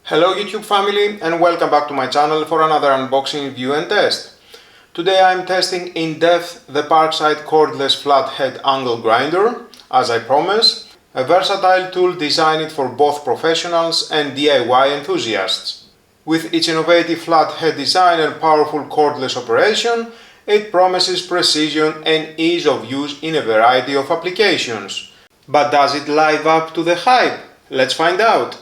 Hello YouTube family and welcome back to my channel for another unboxing, review and test. Today I am testing in depth the Parkside Cordless Flathead Angle Grinder, as I promised, a versatile tool designed for both professionals and DIY enthusiasts. With its innovative flathead design and powerful cordless operation, it promises precision and ease of use in a variety of applications. But does it live up to the hype? Let's find out!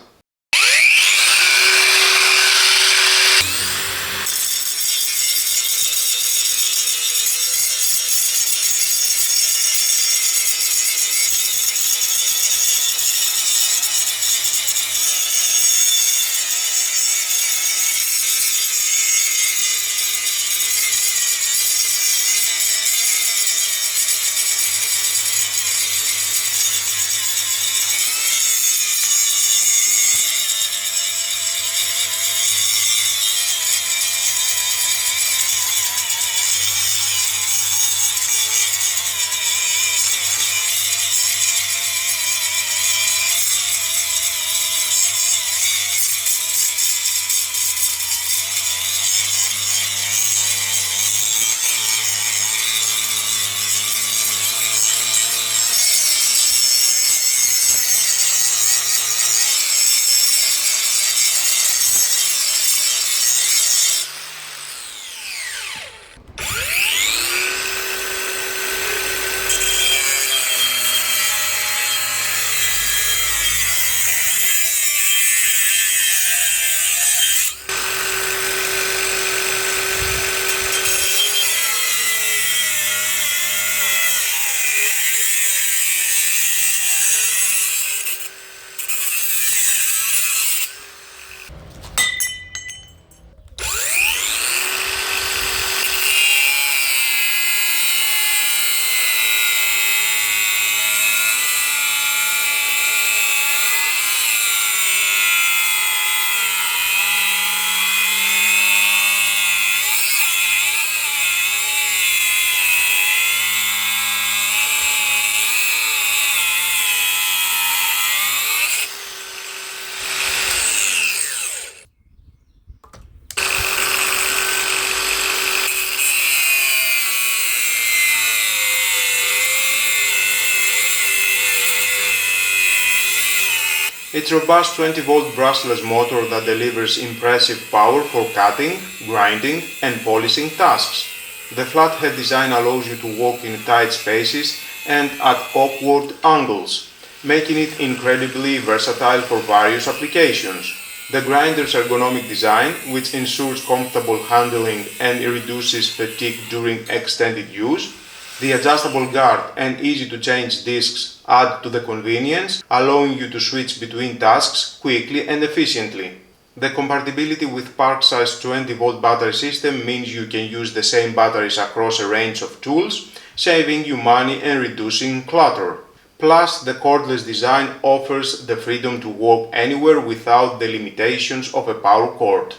Its robust 20-volt brushless motor that delivers impressive power for cutting, grinding and polishing tasks. The flathead design allows you to work in tight spaces and at awkward angles, making it incredibly versatile for various applications. The grinder's ergonomic design, which ensures comfortable handling and reduces fatigue during extended use, the adjustable guard and easy-to-change discs add to the convenience, allowing you to switch between tasks quickly and efficiently. The compatibility with Parkside's 20-volt battery system means you can use the same batteries across a range of tools, saving you money and reducing clutter. Plus, the cordless design offers the freedom to work anywhere without the limitations of a power cord.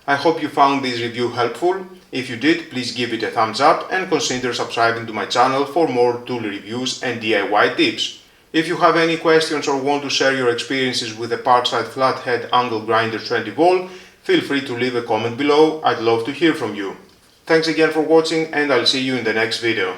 I hope you found this review helpful. If you did, please give it a thumbs up and consider subscribing to my channel for more tool reviews and DIY tips. If you have any questions or want to share your experiences with the Parkside Flathead Angle Grinder 20V, feel free to leave a comment below. I'd love to hear from you. Thanks again for watching and I'll see you in the next video.